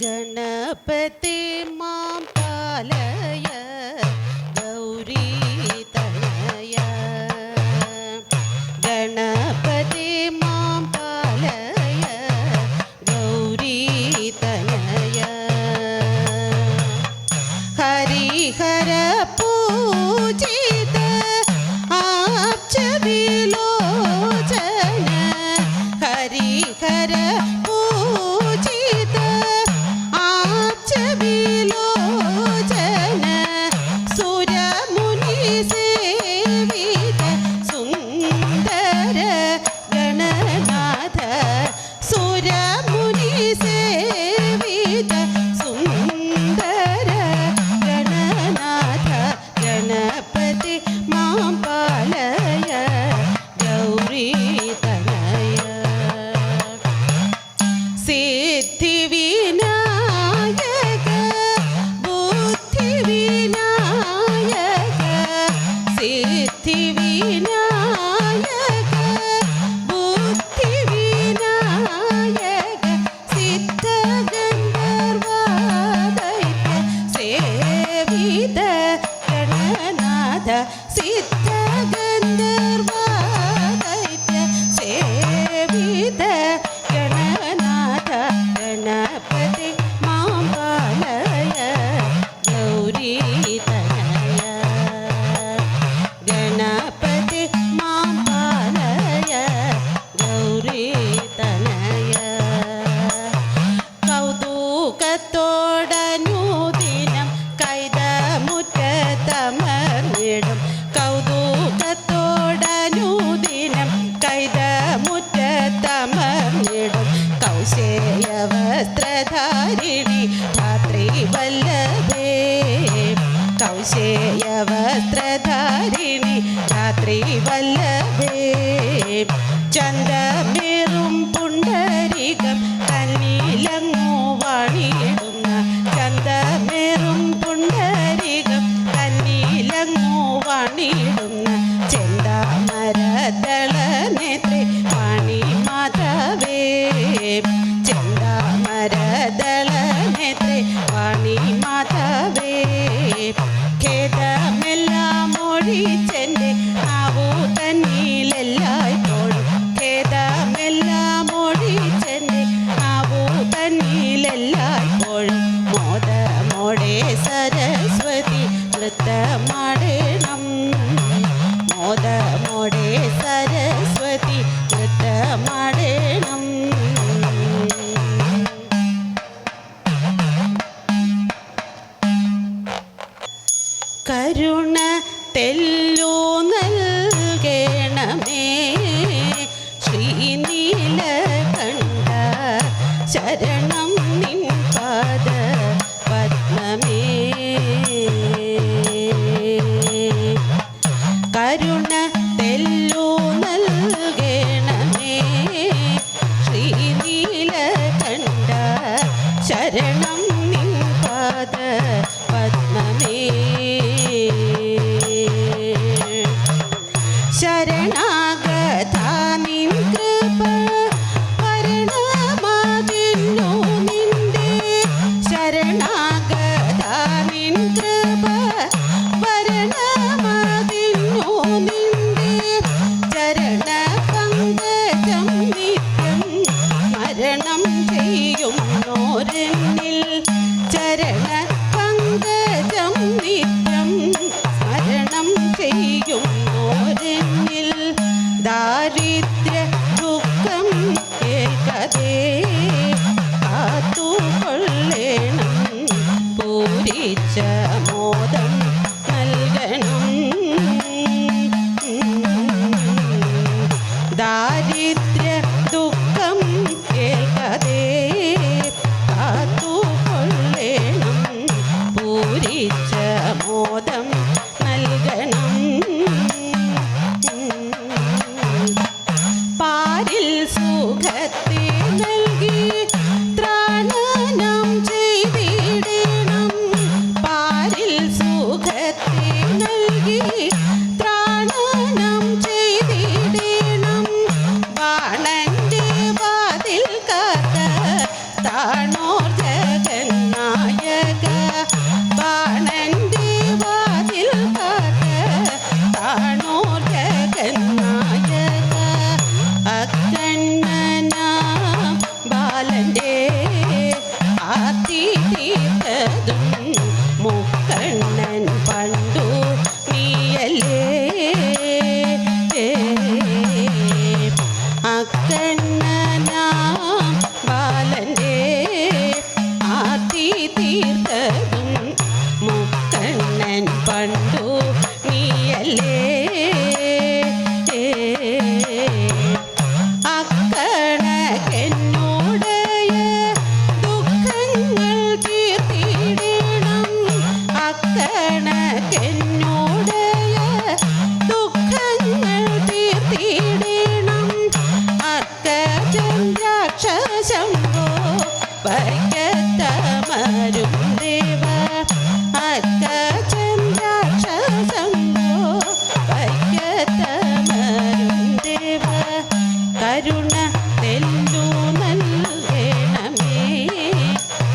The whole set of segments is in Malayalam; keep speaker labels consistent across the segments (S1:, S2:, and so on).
S1: ഗണപതി മാം പാലയ ഗൗരീ തനയ ഗണപതി മാം പാലയ ഗൗരീ തനയ ഹരിഹര പൂജിത ആപ്ച വിലോചന ഹരിഹര വസ്ത്രധാരിണി ധാത്രി വല്ലഭേ കൗശേയ വസ്ത്രധാരിണി ധാത്രി വല്ലഭേ ചന്ദമേറും പുണ്ടരികം കണ്ണിലങ്ങു വാണിടുന്ന ചന്ദമേറും പുണ്ടരികം കണ്ണിലങ്ങു വാണിടുന്ന ചെന്താമരദളനേത്രേ വാണി മാധവേ ചെന്താമരദളനേത്രേ വാണി മാധവേ ഖേദമെല്ലാം ഒഴിച്ചെൻ്റെ നാവു തന്നിലെല്ലായ്പ്പോഴും ഖേദമെല്ലാം ഒഴിച്ചെൻ്റെ നാവു തന്നിലെല്ലായ്പ്പോഴും മോദമോടെ സരസ്വതി നൃത്തമാടണം മോദമോടെ സരസ്വതി നൃത്തമാടണം കരുണ തെല്ലു നൽകണമേ ശ്രീനീലകണ്ഠ ശരണം നിൻ പാദ പത്മമേ കരുണ തെല്ലു നൽകണമേ ശ്രീനീലകണ്ഠ ശരണം നിൻ പാദ പത്മമേ ശരണാഗതാ നിൻ കൃപ വരണമാകുന്നു നിന്റെ ശരണാഗതാ നിൻ കൃപ വരണമാകുന്നു നിന്റെ ചരണ പങ്കജം നിത്യം മരണം ചെയ്യുന്നോരെന്നിൽ ചരണ വൈക്കത്തമരും ദേവ അക്കജൻ രാക്ഷസന്തോ വൈക്കത്തമരും ദേവ കരുണ തെല്ലു നൽകണമേ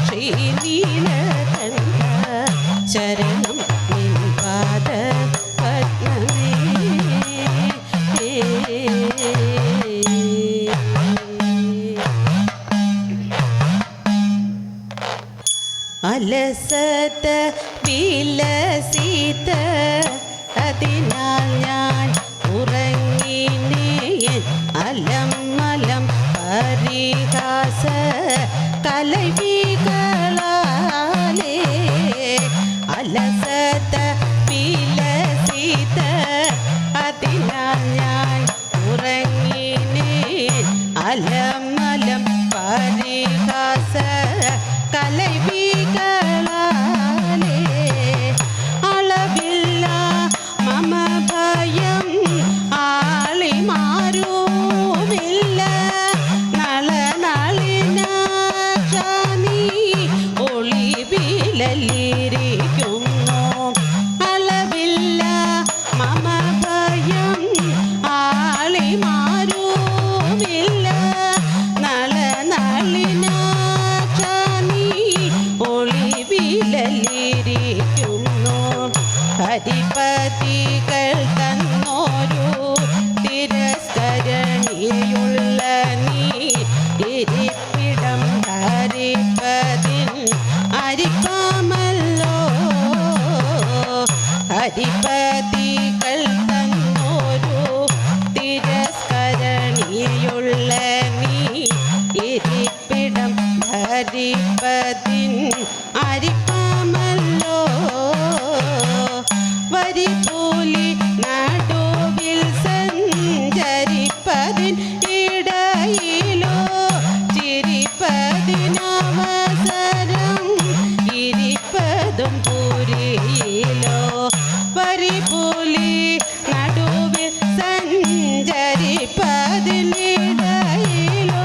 S1: ശ്രീനീലകണ്ഠ ശരണം നിൻ പാദ പത്മമേ അലസത വിലസിത അതിനാൽ ഞാൻ ഉറങ്ങിനേ അലം മലം പരിഹാസ കലവികളാലേ അലസത വിലസിത അതിനാൽ ഞാൻ ഉറങ്ങിനേ അലം മലം പരിഹാസ കലവികളാലേ അളവില്ല മമ ഭയം ആളിമാരുമില്ല നളനളിനാക്ഷാനി ഒളിവിലല്ലിരിക്കുന്നു അളവില്ല മമ ഭയം ആളിമാരുമില്ല നളനളിനാക്ഷാനി ഒളിവിലല്ലിരിക്കുന്നു ഹരിപതികൾ തന്നോരു തിരസ്കരണിയുള്ള നീ ഇരിപ്പിടം ഹരിപതിൻ അരിപ്പാമല്ലോ ഹരിപതികൾ തന്നോരു തിരസ്കരണിയുള്ള നീ ഇരിപ്പിടം ഹരിപതിൻ അരിപ്പാമല്ലോ വരിപൂലി നടുവിൽ സഞ്ചരിപ്പതിൻ ഇടയിലോ ചിരിപ്പതിനവസരം ഇരിപ്പതും പുരിയിലോ വരിപൂലി നടുവിൽ സഞ്ചരിപ്പതിനിടയിലോ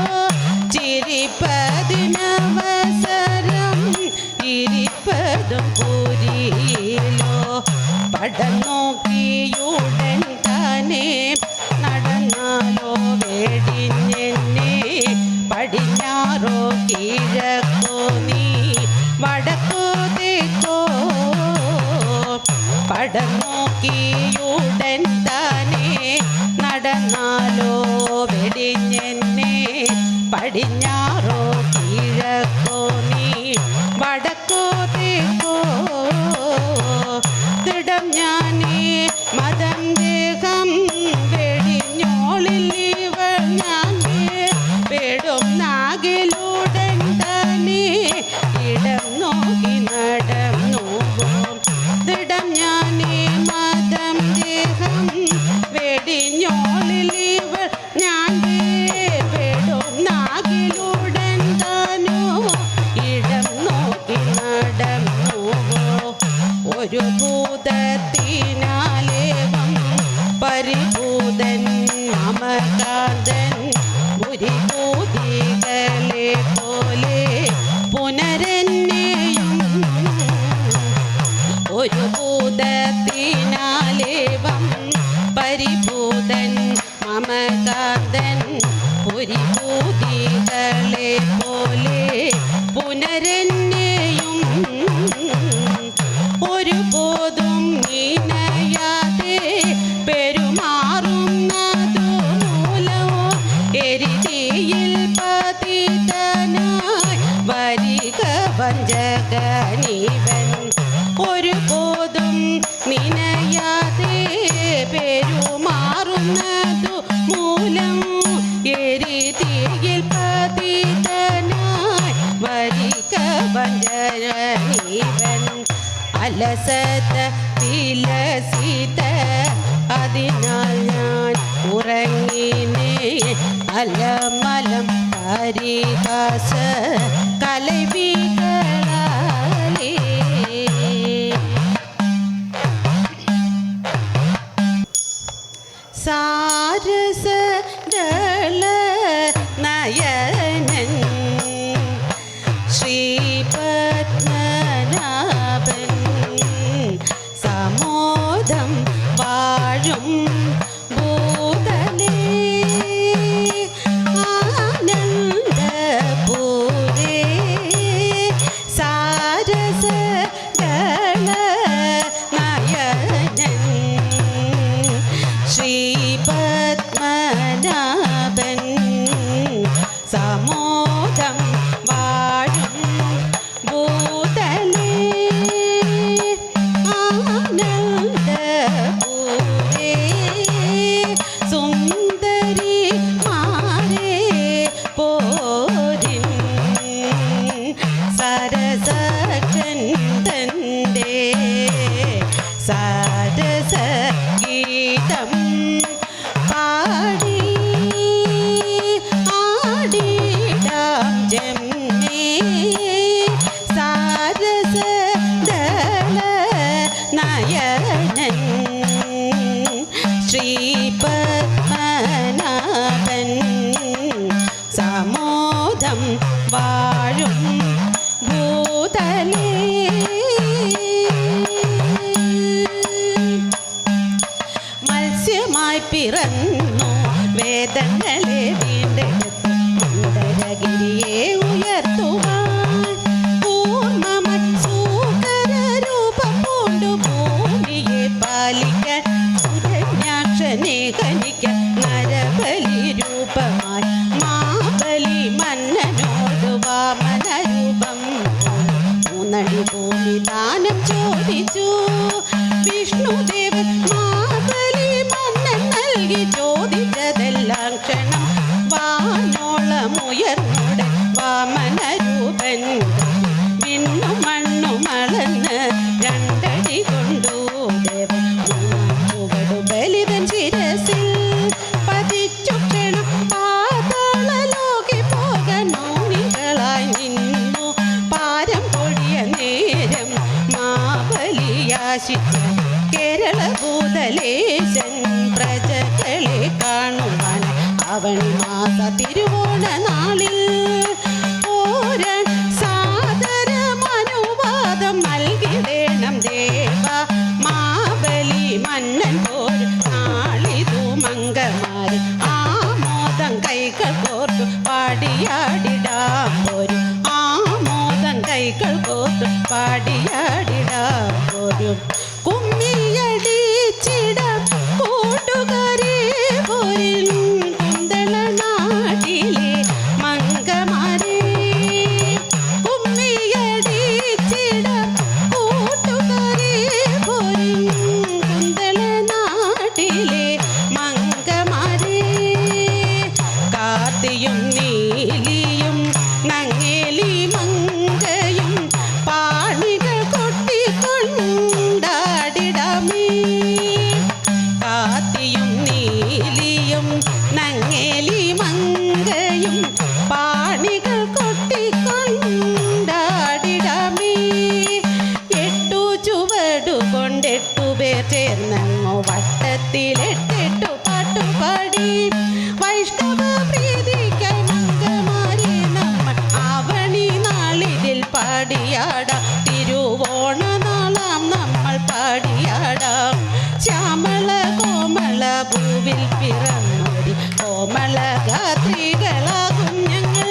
S1: ചിരിപ്പതിനവസരം ഇരിപ്പതും പുരിയിലോ പടനോക്കിയുടൻ താനേ നടന്നാലോ വേടിഞ്ഞെന്നെ പടിഞ്ഞാറോ കിഴക്കോ നീ വടക്കോ തെക്കോ പടനോക്കിയുടൻ താനേ നടന്നാലോ വെടിഞ്ഞെന്നെ പടിഞ്ഞാറോ കിഴക്കോ നീ വടക്കോ തെക്കോ തിടം ഞാനേ മതം ദേഹം വെടിഞ്ഞോളിൽ ഇവൾ ഞാൻ പേടും നാഗിലുടൻ തന്നെ ഇടം നോക്കി നടന്നു തിടം ഞാനേ മതം ദേഹം വെടിഞ്ഞോളിൽ ഇവൾ ഞാൻ പേടും നാഗിലുടൻ താനോ ഇടം നോക്കി നടന്നു ഒരു ഭൂതത്തിനാലേവം പരിഭൂതൻ അമകാന്തൻ ഭുരിഭൂതികളെ പോലെ പുനരന്നെയും ഒരു ഭൂതത്തിനാലേവം പരിഭൂതൻ മമകാന്തൻ ഭുരിഭൂതികളെ പോലെ പുനരന്നെയും ഒരുപോതും നീനയാതെ പെരുമാറുന്നതു മൂലമോ എരിതിയിൽ പതിതനായി വരിക വഞ്ചകനീവൻ ഒരുപോതും നിനയാതെ പെരുമാറുന്നതു മൂലം എരിതിയിൽ പതിതനായി വരിക വഞ്ചകനീവൻ അലസത വിലസിത അതിനാൽ ഞാൻ ഉറങ്ങിനേ അലമലം പരിഹാസ കലവികളാലേ സാരസദള നയനൻ ശ്രീ ശ്രീപത്മനാഭൻ സമോദം വാഴും ഭൂതലേ ആനന്ദപൂരേ സാരസ നയനൻ ശ്രീപത്മനാഭൻ സമോദം വാഴും ഭൂതലേ ആനന്ദപൂരേ സുന്ദരിമാരേ പോരിൻ സരസകണ്ഠന്റെ സരസ ഗീതം പാടി ആടിടാം ജന്മേ സാരസദള നയനൻ ശ്രീപത്മനാഭൻ സമോദം വാഴും ഭൂതലേ മത്സ്യമായി പിറന്നു വേദങ്ങളെ വീണ്ടെടുത്തു മന്ദരഗിരിയെ ഉയർത്തുവാൻ പൂർണ്ണമായി സൂകരരൂപം കൊണ്ടു ഭൂമിയെ പാലിക്കാൻ സുരന്യാക്ഷനെ കനിക്കാൻ നരബലി രൂപമായി മാബലി മന്നനോട് വാമനരൂപം മൂന്നടി ഭൂമി ദാനം ചോദിച്ചു വിഷ്ണുദേവൻ മാബലി മന്നൻ നൽകി ചോദിച്ചതെല്ലാം ക്ഷണം വാനോളമുയർന്നോടെ വാമനരൂപൻ വിണ്ണും മണ്ണും അളന്ന് രണ്ടടി കൊണ്ടു ദേവൻ ചുവടു ബലിതൻ ശിരസിൽ പതിച്ചു ക്ഷണം പാതാളലോകി പോകാൻ നോണികളായി നിന്നു പാരം പൊഴിയ നേരം മാബലിയാശിച്ച കേരള ഭൂതലേശൻ പ്രജകളെ കാണുവാൻ അവണി മാസ തിരുവോണ നാളിൽ ഓരൻ സാദരമനുവാദം നൽകിടേണം ദേവ മാബലി മന്നൻ പോര് നാളിതു മംഗമാര് ആമോദം കൈകൾ കോർത്തു പാടിയാടിടാം പോരു ആമോദം കൈകൾ കോർത്തു പാടിയാടിടാം പോരു കുമ്മിയടിച്ചിടാം കൂട്ടുകാരെ പോരിൻ കുന്തള നാട്ടിലെ മംഗമാരെ കുമ്മിയടിച്ചിടാം കൂട്ടുകാരെ പോരിൻ കുന്തള നാട്ടിലെ മംഗമാരെ കാത്തിയും നീലിയും നങ്ങേലി മങ്കയും പാണികൾ കൊട്ടിക്കൊണ്ടാടിടമേ കാത്തിയും നീലിയും നങ്ങേലി മങ്കയും പാണികൾ കൊട്ടിക്കൊണ്ടാടിടമേ എട്ടു ചുവടു കൊണ്ടെട്ടു പേർ ചേർന്നങ്ങോ വട്ടത്തിലെട്ടെട്ടു പാട്ടുപാടി വൈഷ്ണവ പ്രീതിക്കായി മംഗമാരെ നമ്മൾ ആവണി നാളിതിൽ പാടിയാടാം തിരുവോണ നാളാം നമ്മൾ പാടിയാടാം ശ്യാമള കോമള ഭൂവിൽ പിറന്നൊരു കോമള ഗാത്രികളാകും ഞങ്ങൾ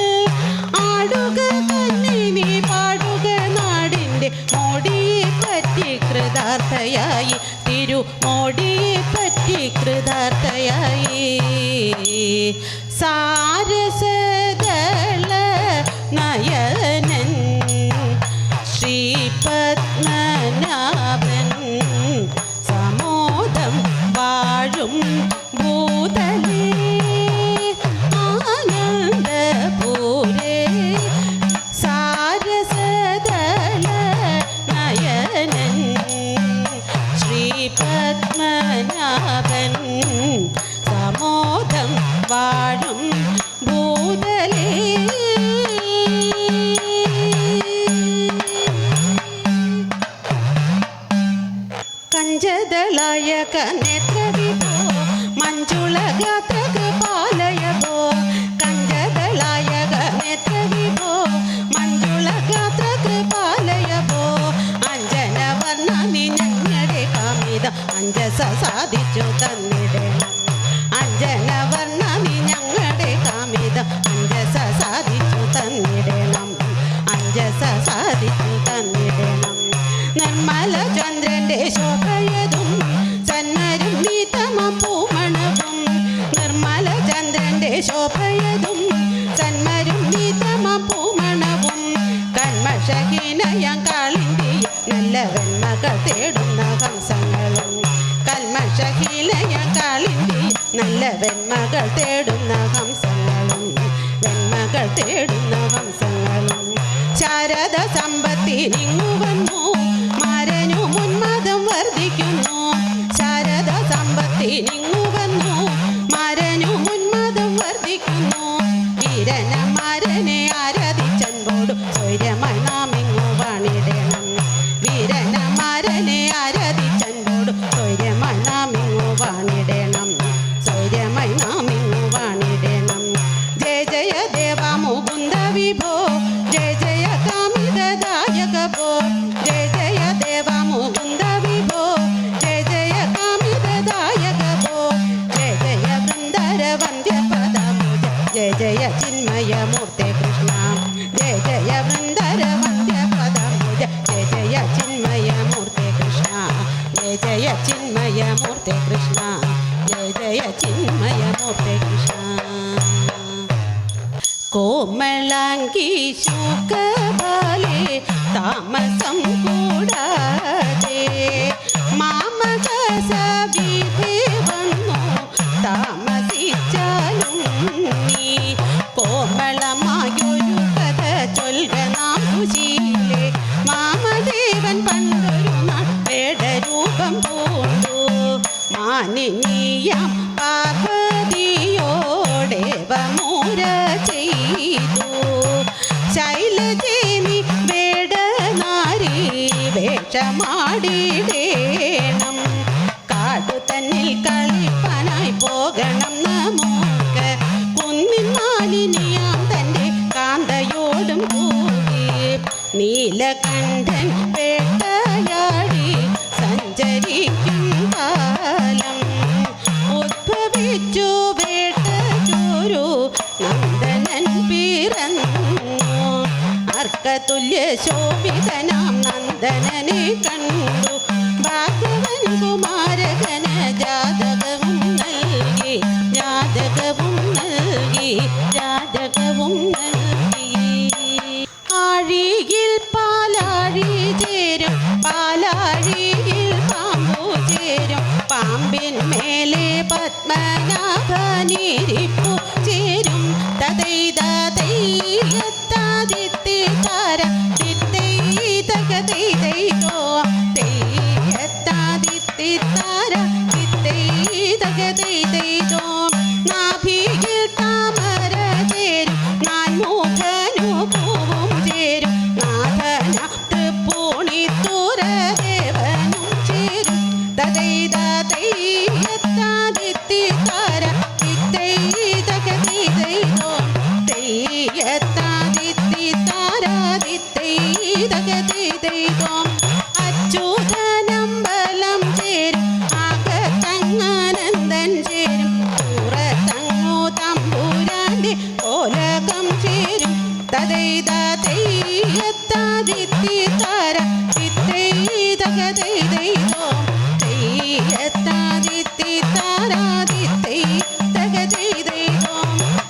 S1: ആടുക കന്നിനി പാടുക നാടിൻ്റെ മോടിയെ പറ്റി കൃതാർത്ഥയായി തിരുമോടിയെ പറ്റി കൃതാർത്ഥയായി സാരസദള നയനൻ ശ്രീപത്മനാഭൻ സമോദം വാഴും ഭൂതലേ ആനന്ദപൂരേ സാരസദള നയനൻ ശ്രീപത്മനാഭൻ സമോദം വാഴും ഭൂതലേ കഞ്ചദളായക നേത്രവിഭോ മഞ്ജുള ഗാത്ര കൃപാലയഭോ കഞ്ചദളായക നേത്രവിഭോ മഞ്ജുള ഗാത്ര അഞ്ജസ സാധിച്ചു തന്നിടണം. നിർമ്മല ചന്ദ്രന്റെ ശോഭയതും സന്മരും വീതമ പൂമണവും. നിർമ്മല ചന്ദ്രന്റെ ശോഭയതും സന്മരും വീതമ പൂമണവും. കന്മഷഹീനയാം കാളിന്തിയും നല്ല വെണ്മകൾ തേടുന്ന ഹംസങ്ങളും. കന്മഷഹീനയാം കാളിന്തിയും നല്ല വെണ്മകൾ തേടുന്ന ഹംസങ്ങളും. വെണ്മകൾ തേടുന്ന ഹംസങ്ങളും. ശാരദ സമ്പത്തിനിങ്ങു വന്നു മാരനു മുന്മതം വർദ്ധിക്കുന്നു. ശാരദ സമ്പത്തിനിങ്ങു വന്നു മാരനു മുന്മതം വർദ്ധിക്കുന്നു. വീരന മാരനെ ആരാധിച്ചൻപോടു സ്വൈര്യമായി നാം ഇങ്ങു വാണിടണം. വീരന മാരനെ ആരാധിച്ചൻപോടു സ്വൈര്യമായി നാം ഇങ്ങു വാണിടണം. സ്വൈര്യമായി നാം ഇങ്ങു വാണിടണം. ജയ ജയ ദേവ മുകുന്ദ വിഭോ ജയ ജയ കാമിതദായക ഭോ. ജയ ജയ ദേവ മുകുന്ദ വിഭോ ജയ ജയ കാമിതദായക ഭോ. ജയ ജയ വൃന്ദര വന്ദ്യ പദമുജ ജയ ജയ ചിന്മയ മൂർത്തെ കൃഷ്ണ. ജയ ജയ വൃന്ദര വന്ദ്യ പദമുജ ജയ ജയ ചിന്മയ മൂർത്തെ കൃഷ്ണ. ജയ ജയ ചിന്മയ മൂർത്തെ കൃഷ്ണ. ജയ ജയ ചിന്മയ മൂർത്തെ കൃഷ്ണ. കോമളാംഗി ശുകബാലേ താമസം കൂടാതെ മാമക സവിധേ വന്നു താമസിച്ചാലും നീ. കോമളമായൊരു കഥ ചൊൽക നാം കുശീലേ. മാമദേവൻ പണ്ടൊരു നാടരൂപം പൂണ്ടു മാനിനിയാം പാർവതിയോടേവമൂര ചെയ്തു. ശൈലജേനി വേടനാരി വേഷമാടിടേണം. കാടു തന്നിൽ കളിപ്പനായി പോകണം നമുക്ക്. കുന്നിൻ മാലിനിയാം തൻ്റെ കാന്തയോടും കൂടി നീലകണ്ഠൻ വേട്ടയാടി സഞ്ചരിക്കും കാലം. ഉദ്ഭവിച്ചു വേട്ടച്ചോരു നന്ദനൻ പിറന്നു. അർക്കതുല്യ ശോഭിതനാം നന്ദനനെ കണ്ടു. ഭാഗവൻ കുമാരകന് ജാതകവും നൽകി. ജാതകവും നൽകി. ജാതകവും നൽകി. ആഴിയിൽ പാലാഴി ചേരും. പാലാഴിയിൽ പാമ്പു ചേരും. പാമ്പിൻ മേലെ പത്മനാഭനിരിപ്പു ചേരും. തതൈത തൈയത്താദിത്തിതാര തിത്തൈതകതൈതൈതോ. തൈയത്താദിത്തിതാര തിത്തൈതകതൈതൈതോ. നാഭിയിൽ താമര ചേരും. നാൻമുഖനു പൂവും ചേരും. നാഥന തൃപ്പൂണിത്തുറ ദേവനും ചേരും. തതൈത തൈയത്താദിത്തിതാര തിത്തൈതകതൈതൈതോ. തൈയത്താദിത്തിതാര തിത്തൈതകതൈതൈതോ. അച്യുതനമ്പലം ചേരും. ആകത്തങ്ങാനന്ദൻ ചേരും. പുറത്തങ്ങു തമ്പുരാന്റെ കോലകം ചേരും. തതൈത തൈയത്താദിത്തിതാര തിത്തൈതകതൈതൈതോ. തൈയത്താദിത്തിതാര തിത്തൈതകതൈതൈതോ.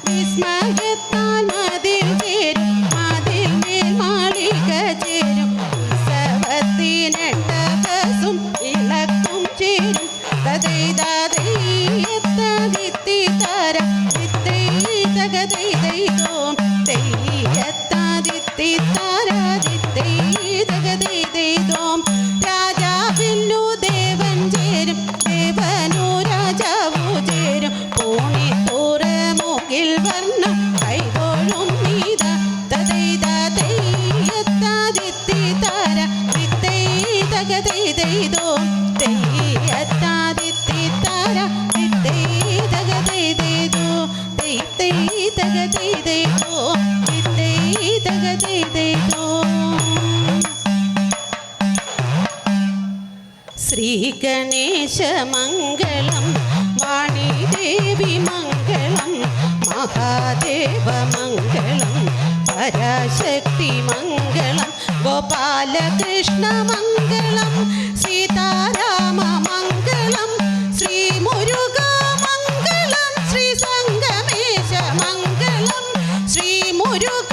S1: വിസ്മയത്താൽ മതിൽ ചേരും. മതിൽ മേൽ മാളിക ചേരും. ഉത്സവത്തിനട്ടകസും വിളക്കും ചേരും. തതൈത തൈയത്താദിത്തിതാര തിത്തൈതകതൈതൈതോ. തൈയത്താദിത്തിതാര തിത്തൈതകതൈതൈതോ. രാജാവില്ലു ദേവൻ ചേരും. ദേവനു രാജാവു ചേരും. പൂണിത്തുറ മുകിൽ വർണ്ണം കൈകോഴും നീത. തതൈത തൈയത്താദിത്തിതാര തിത്തൈതകതൈതൈതോ. തൈയത്താദിത്തിതാര തിത്തൈതകതൈതൈതോ. തൈതൈതകതൈതൈതോ. തിത്തൈതകതൈതൈതോ. ശ്രീഗണേശ മംഗളം. വാണിദേവി മംഗളം. മഹാദേവ മംഗളം. പരാശക്തി മംഗളം. ബാലകൃഷ്ണ മംഗളം സീതാരാമ മംഗളം ശ്രീ മുരുക മംഗളം ശ്രീ സംഗമേശ മംഗളം ശ്രീ മുരുക